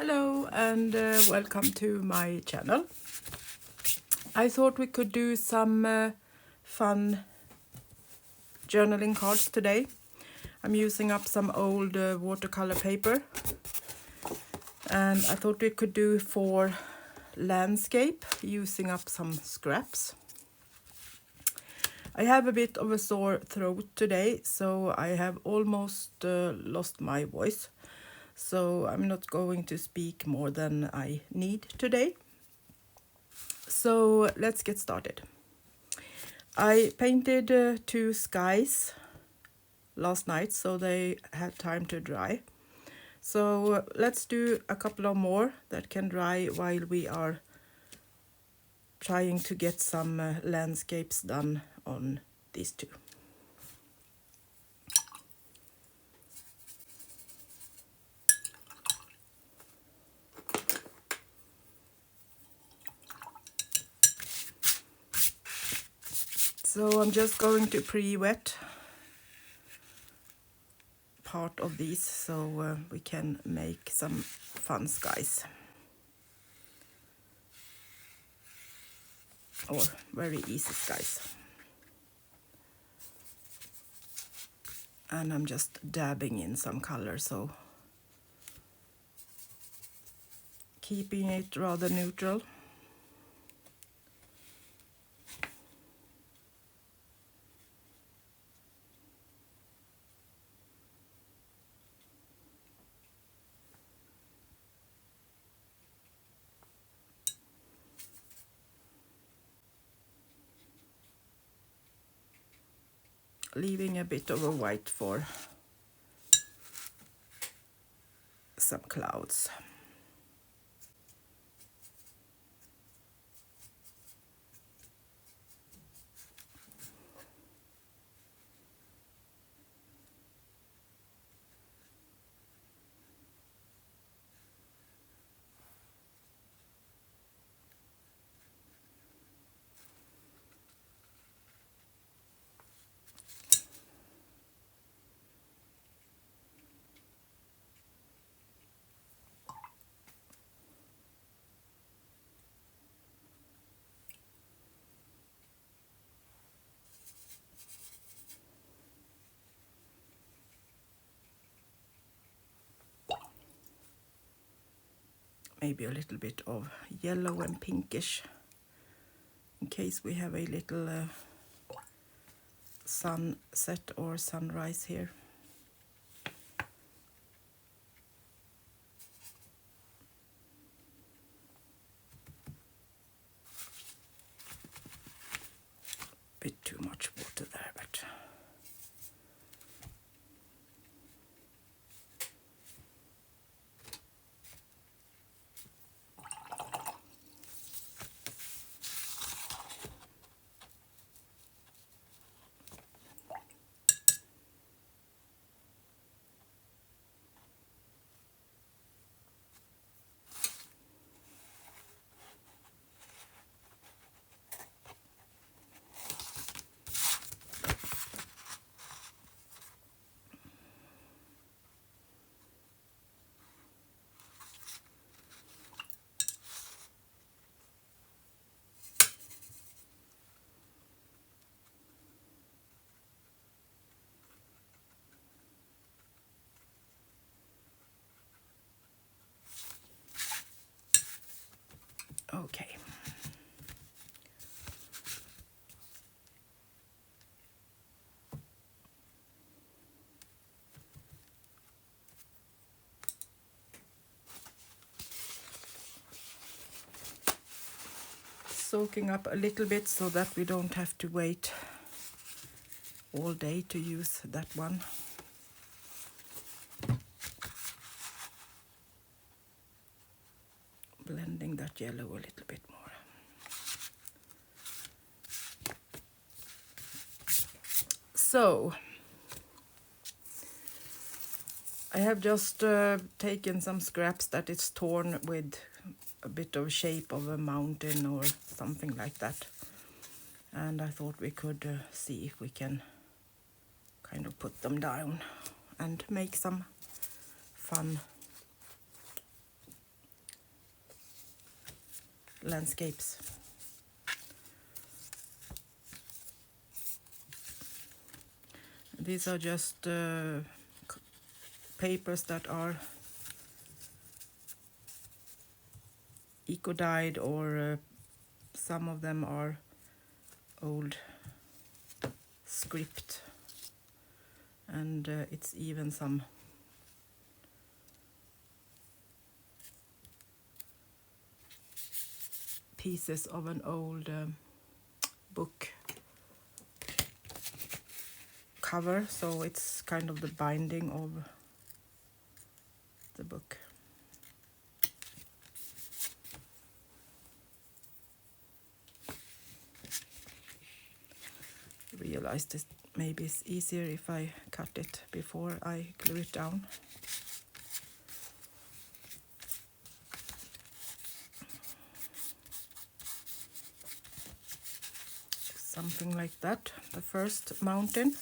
Hello and welcome to my channel. I thought we could do some fun journaling cards today. I'm using up some old watercolor paper and I thought we could do for landscape using up some scraps. I have a bit of a sore throat today, so I have almost lost my voice. So I'm not going to speak more than I need today. So let's get started. I painted 2 skies last night, so they had time to dry. So let's do a couple of more that can dry while we are trying to get some landscapes done on these 2. So I'm just going to pre-wet part of these so we can make some fun skies. Or very easy skies. And I'm just dabbing in some color, so keeping it rather neutral. Leaving a bit of a white for some clouds. Maybe a little bit of yellow and pinkish in case we have a little sunset or sunrise here. Bit too much water there, but okay. Soaking up a little bit so that we don't have to wait all day to use that one. Blending that yellow a little bit more. So I have just taken some scraps that is torn with a bit of shape of a mountain or something like that, and I thought we could see if we can kind of put them down and make some fun landscapes. These are just papers that are eco-dyed, or some of them are old script, and it's even some pieces of an old book cover, so it's kind of the binding of the book. Realized this maybe it's easier if I cut it before I glue it down. Something like that, the first mountain.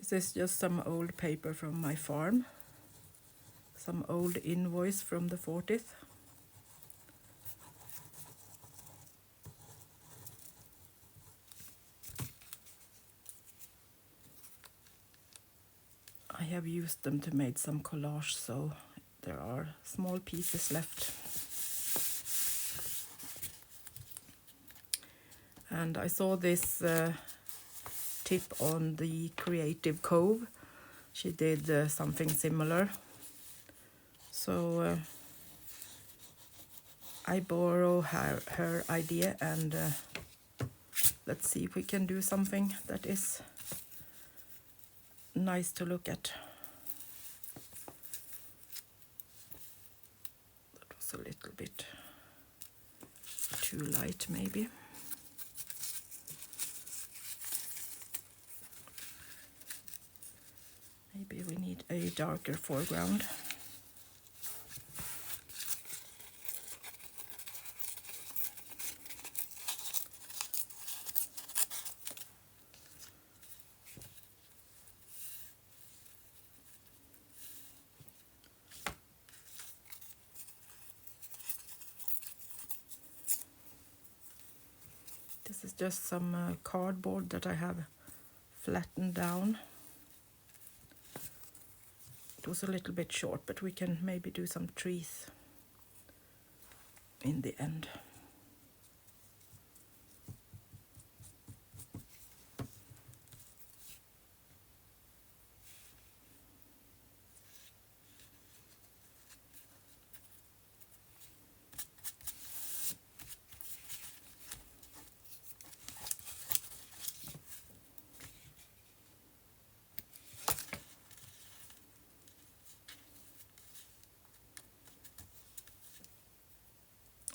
This is just some old paper from my farm, some old invoice from the 40th. I have used them to make some collage, so there are small pieces left. And I saw this tip on the Creative Cove. She did something similar, so I borrow her idea, and let's see if we can do something that is nice to look at. That was a little bit too light, maybe. Maybe we need a darker foreground. This is just some cardboard that I have flattened down. It was a little bit short, but we can maybe do some trees in the end.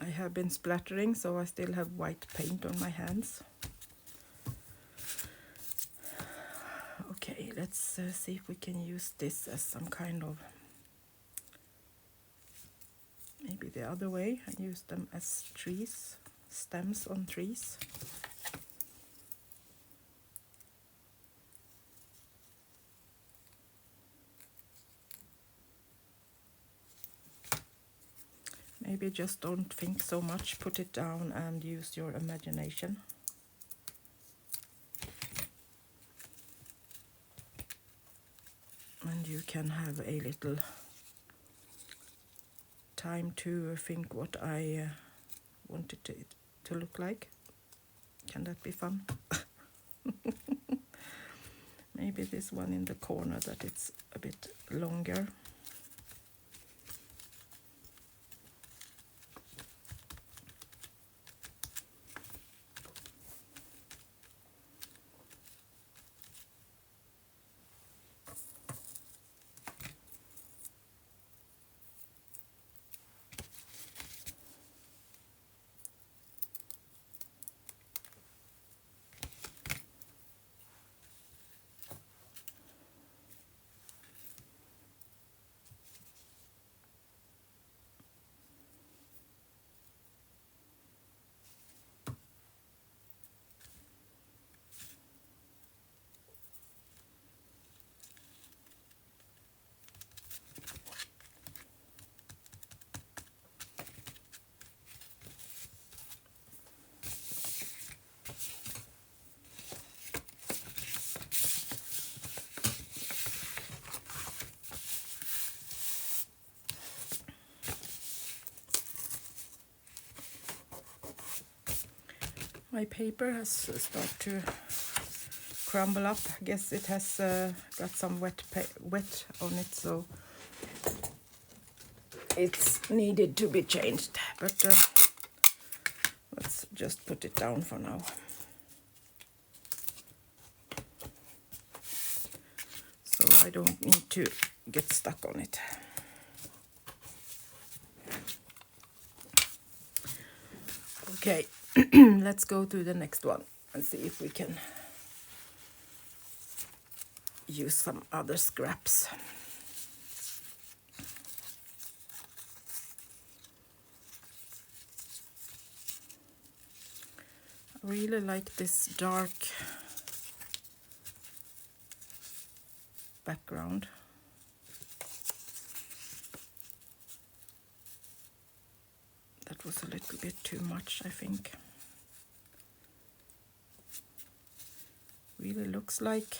I have been splattering, so I still have white paint on my hands. Okay, let's see if we can use this as some kind of, maybe the other way, and use them as trees, stems on trees. Maybe just don't think so much, put it down and use your imagination. And you can have a little time to think what I wanted it to look like. Can that be fun? Maybe this one in the corner, that it's a bit longer. My paper has started to crumble up. I guess it has got some wet on it, so it's needed to be changed. But let's just put it down for now. So I don't need to get stuck on it. Okay, let's go to the next one and see if we can use some other scraps. I really like this dark background. That was a little bit too much, I think. Really looks like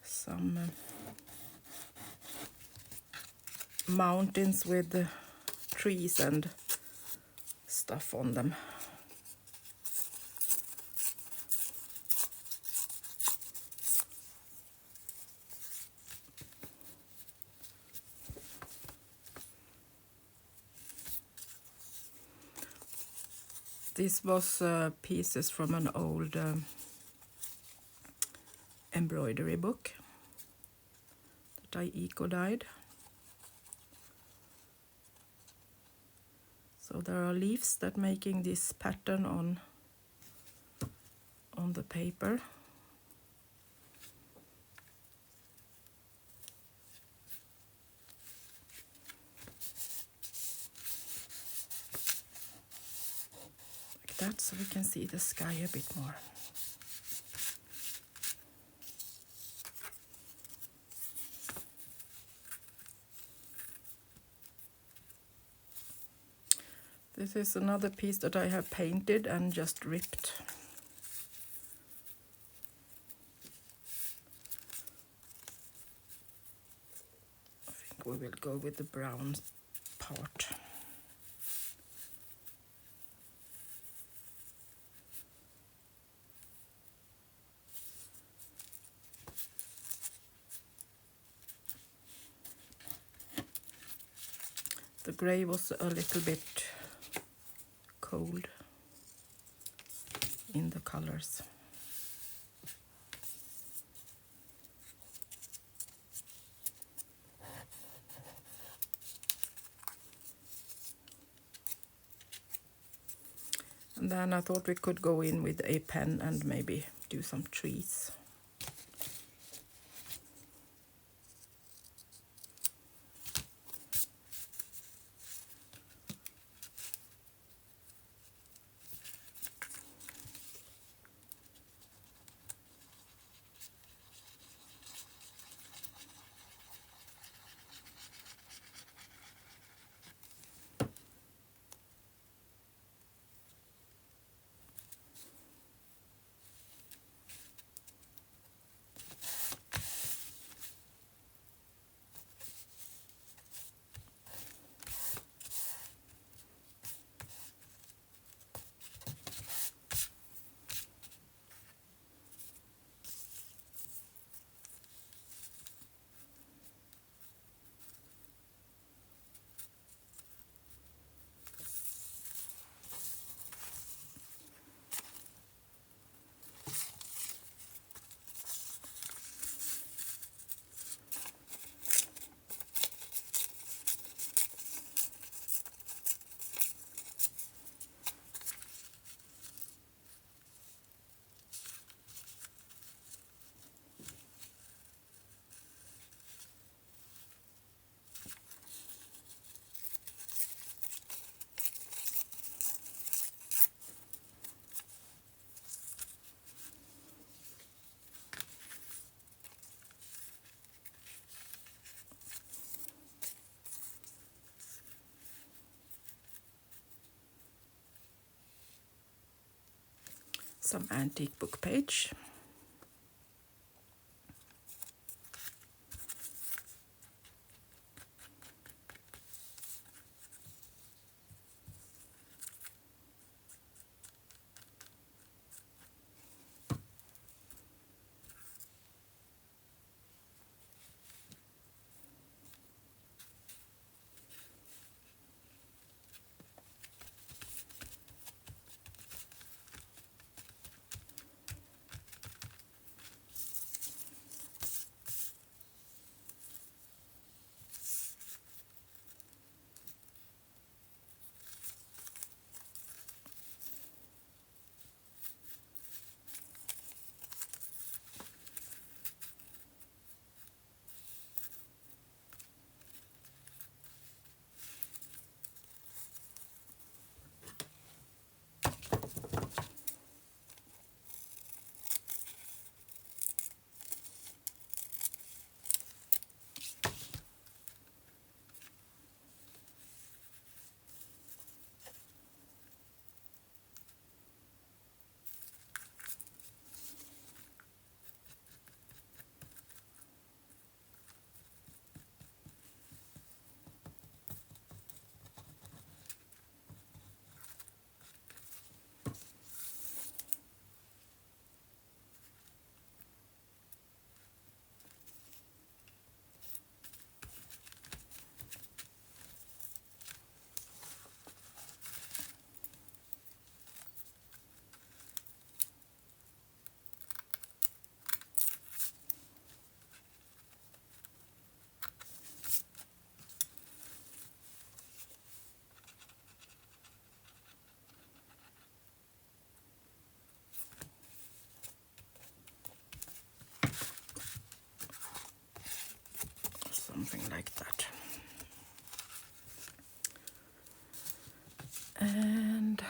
some mountains with trees and stuff on them. This was pieces from an old embroidery book that I eco-dyed. So there are leaves that making this pattern on the paper. Like that, so we can see the sky a bit more. This is another piece that I have painted and just ripped. I think we will go with the brown part. The grey was a little bit cold in the colors. And then I thought we could go in with a pen and maybe do some trees. Some antique book page. something like that. And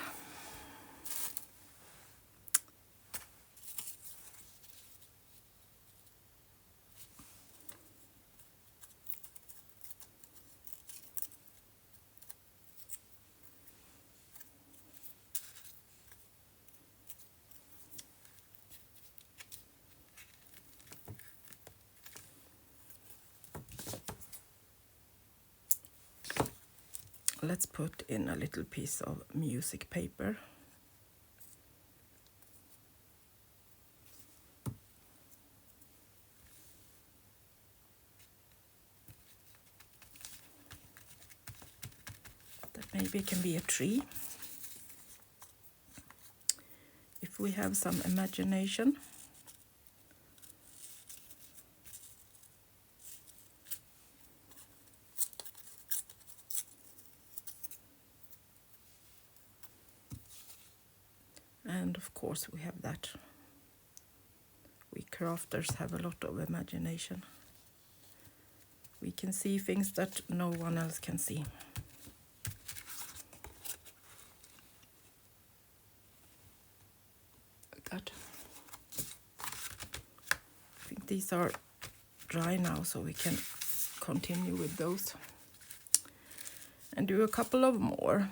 let's put in a little piece of music paper. That maybe can be a tree, if we have some imagination. And of course we have that. We crafters have a lot of imagination. We can see things that no one else can see. Like that. I think these are dry now, so we can continue with those. And do a couple of more.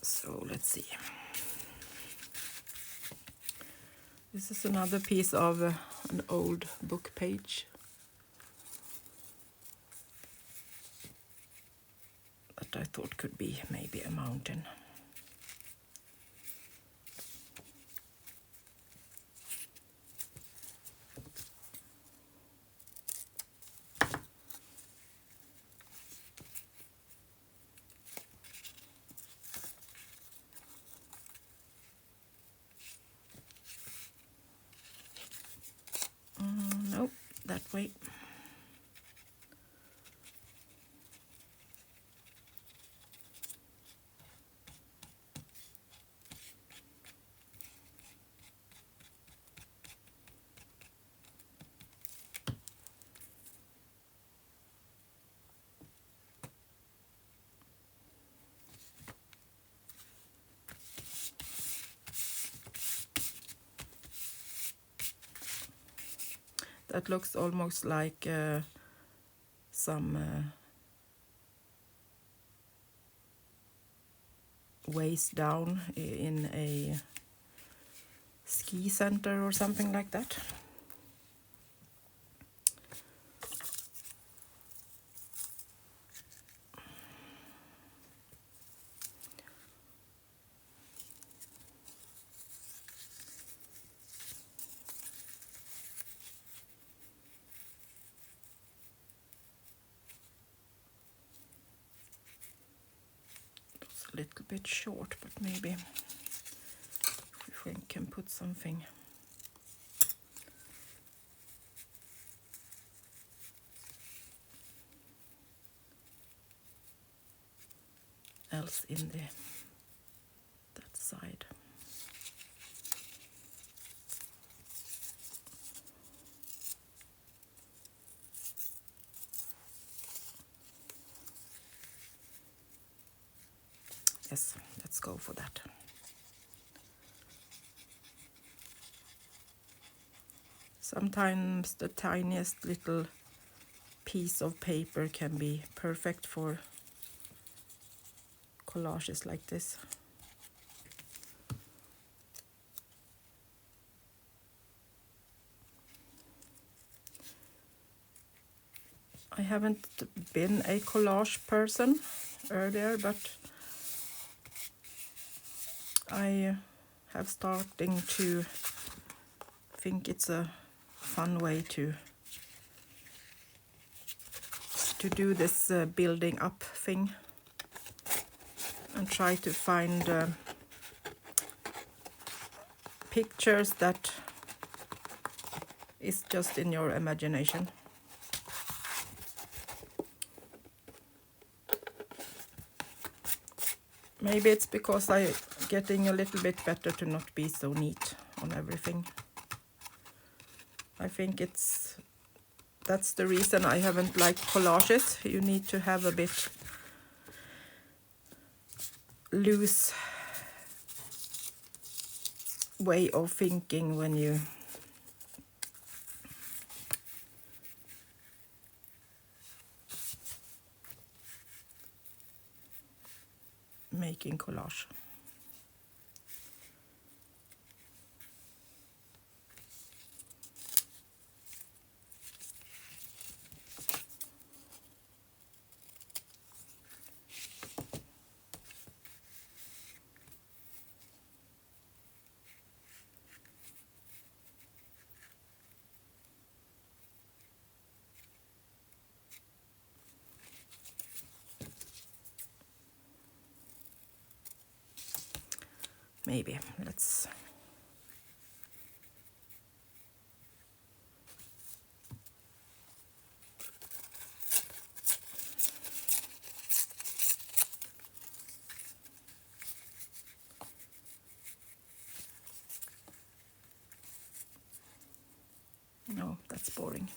So let's see. This is another piece of an old book page that I thought could be maybe a mountain. Nope, that way. That looks almost like some ways down in a ski center or something like that. A little bit short, but maybe if we can put something else in that side. Yes, let's go for that. Sometimes the tiniest little piece of paper can be perfect for collages like this. I haven't been a collage person earlier, but I have starting to think it's a fun way to do this building up thing, and try to find pictures that is just in your imagination. Maybe it's because I'm getting a little bit better to not be so neat on everything. I think that's the reason I haven't liked collages. You need to have a bit loose way of thinking when you making collage. Maybe let's no, that's boring.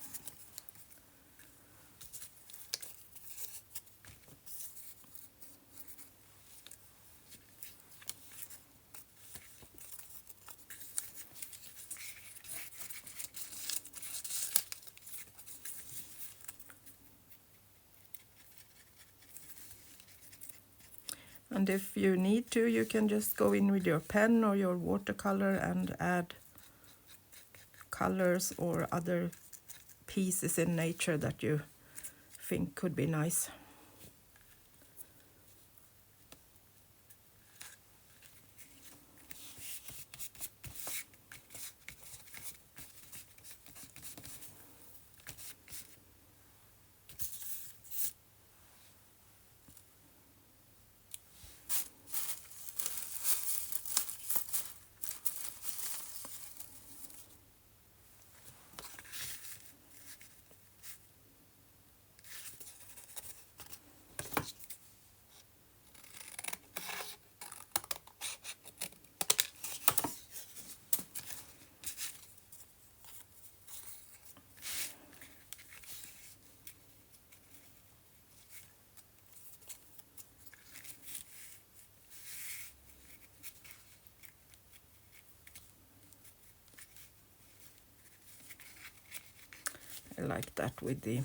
And if you need to, you can just go in with your pen or your watercolor and add colors or other pieces in nature that you think could be nice. I like that with the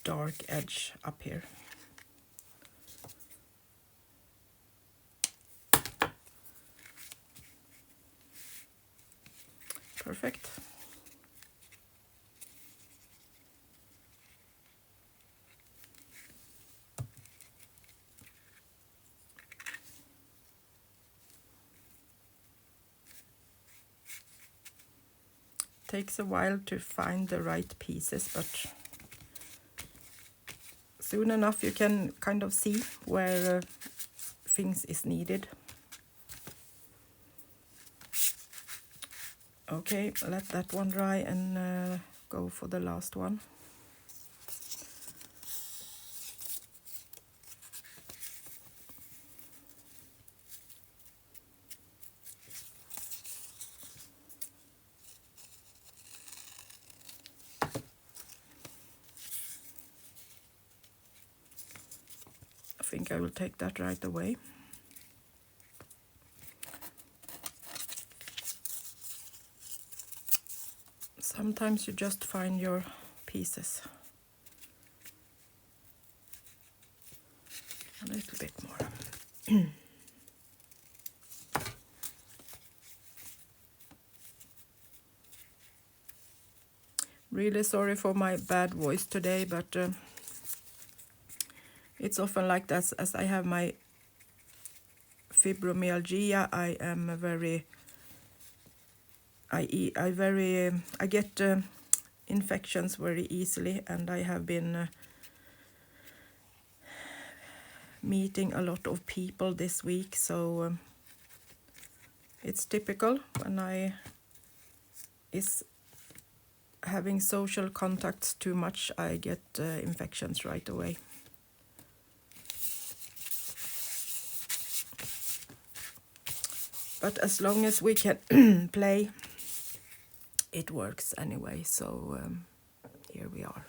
dark edge up here. Perfect. Takes a while to find the right pieces, but soon enough you can kind of see where things is needed. Okay, let that one dry and go for the last one. I think I will take that right away. Sometimes you just find your pieces. A little bit more. Really sorry for my bad voice today, but it's often like that. As I have my fibromyalgia, I am very I get infections very easily, and I have been meeting a lot of people this week, so it's typical when I is having social contacts too much, I get infections right away. But as long as we can play, it works anyway, so here we are.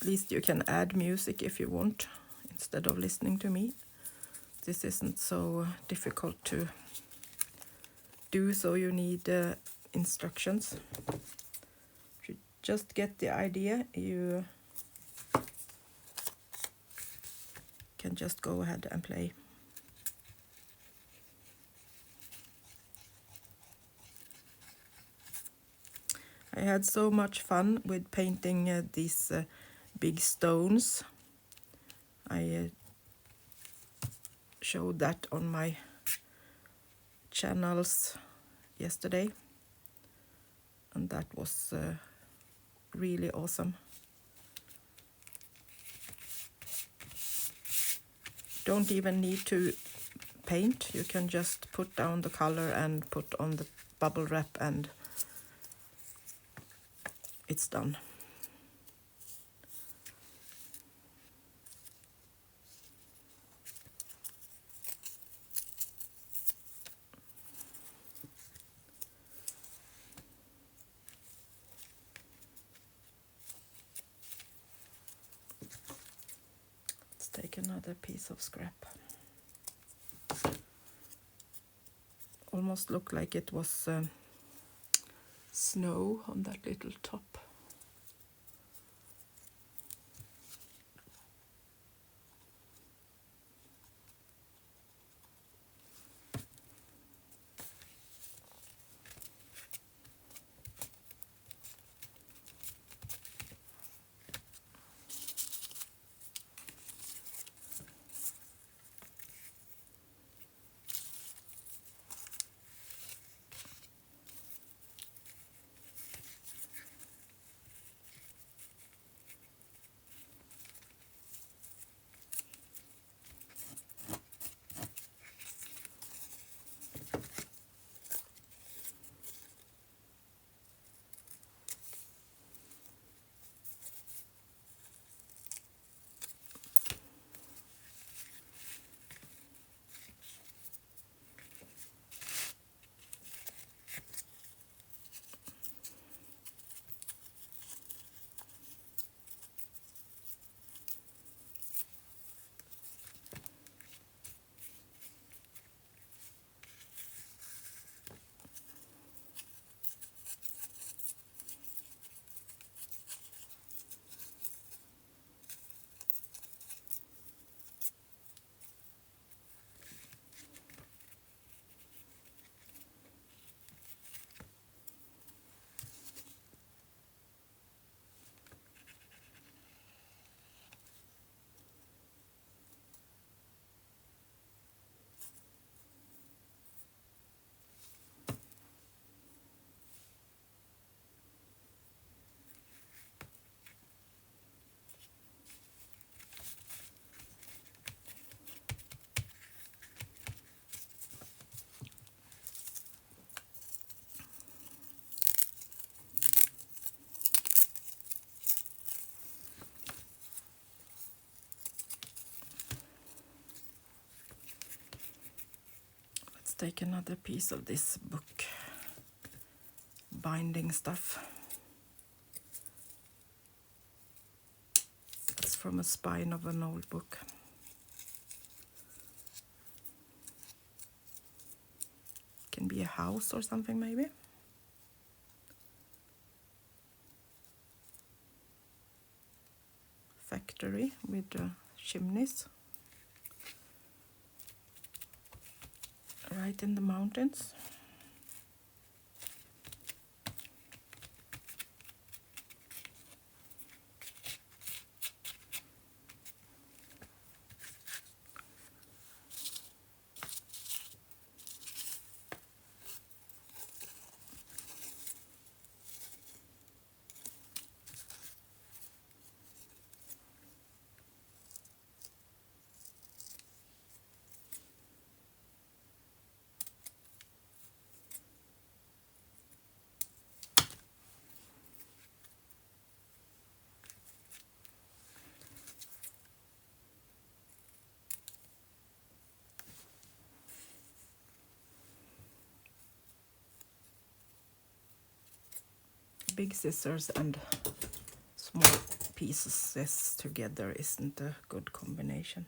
At least you can add music if you want, instead of listening to me. This isn't so difficult to do, so you need instructions. If you just get the idea, you can just go ahead and play. I had so much fun with painting these big stones. I showed that on my channels yesterday, and that was really awesome. Don't even need to paint, you can just put down the color and put on the bubble wrap and it's done. Let's take another piece of scrap. Almost looked like it was snow on that little top. Take another piece of this book binding stuff. It's from a spine of an old book. Can be a house or something maybe. Factory with chimneys. Right in the mountains. big scissors and small pieces. This together isn't a good combination.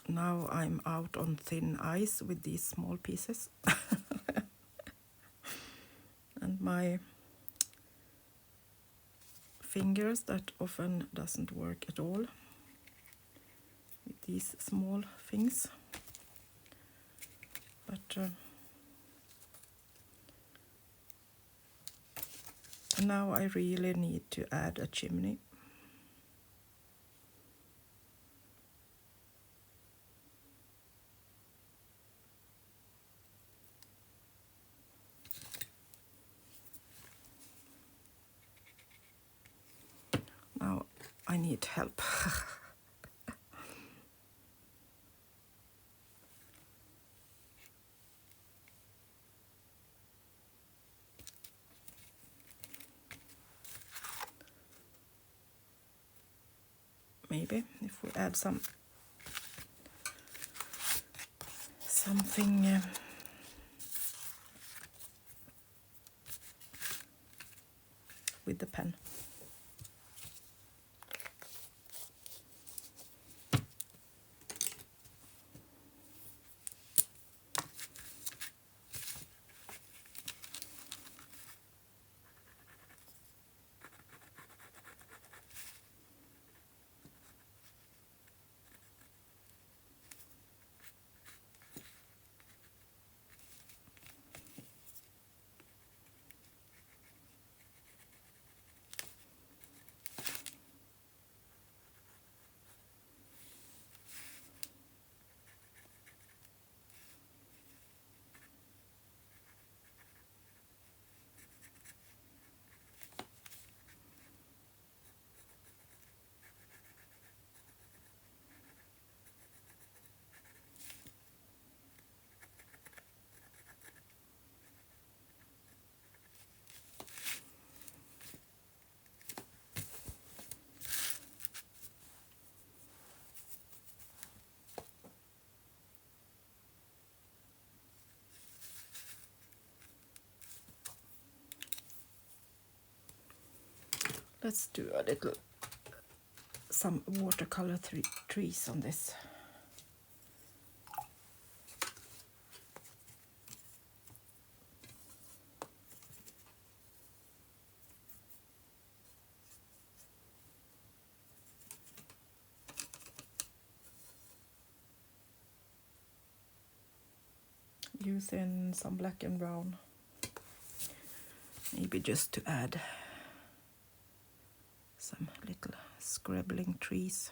Now I'm out on thin ice with these small pieces. And my fingers, that often doesn't work at all with these small things. But now I really need to add a chimney. Now I need help. Maybe if we add something with the pen. Let's do some watercolor trees on this. Using some black and brown, maybe just to add some little scribbling trees.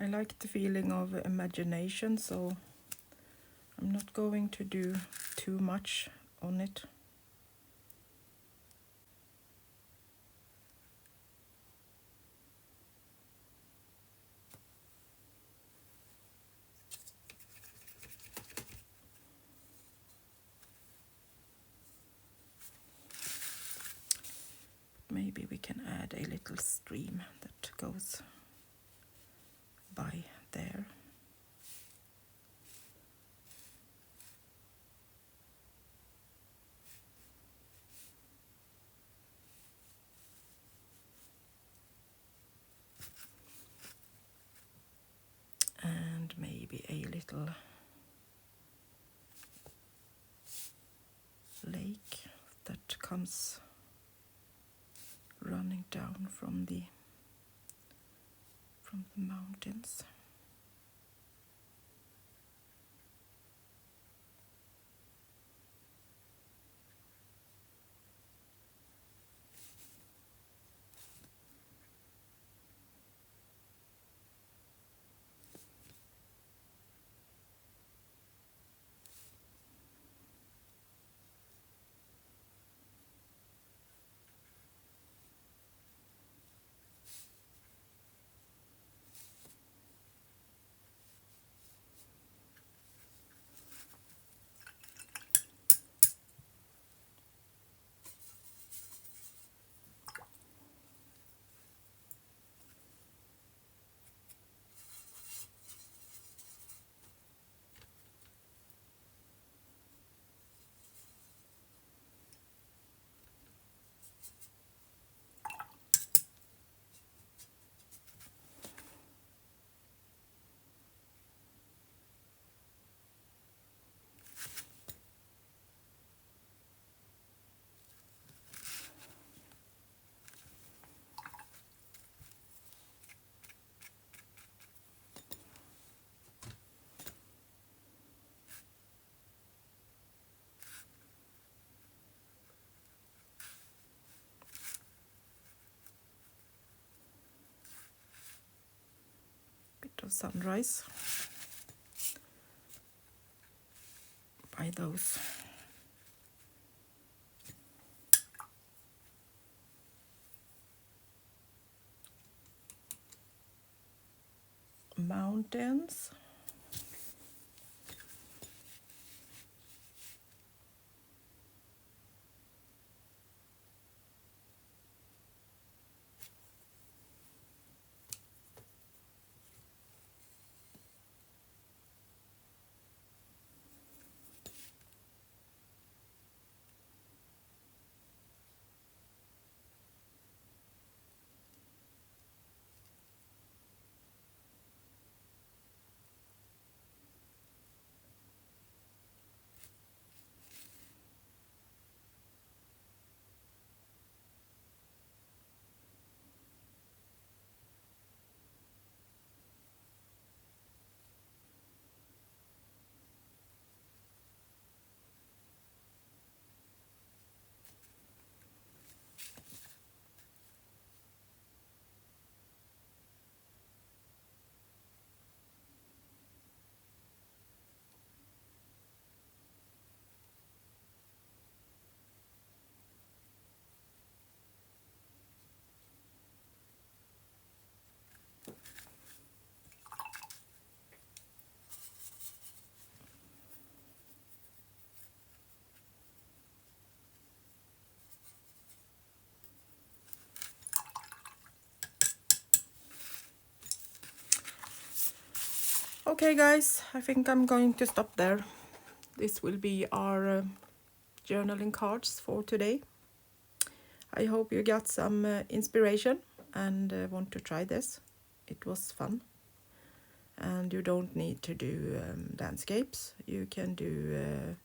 I like the feeling of imagination, so I'm not going to do too much on it. Maybe we can add a little stream that goes by there. And maybe a little lake that comes running down from the mountains. Bit of sunrise by those mountains. Okay guys, I think I'm going to stop there. This will be our journaling cards for today. I hope you got some inspiration and want to try this. It was fun. And you don't need to do landscapes. You can do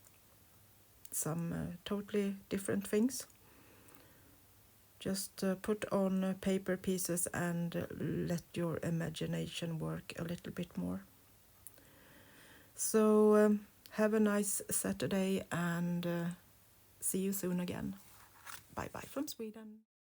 some totally different things. Just put on paper pieces and let your imagination work a little bit more. So have a nice Saturday and see you soon again. Bye bye from Sweden.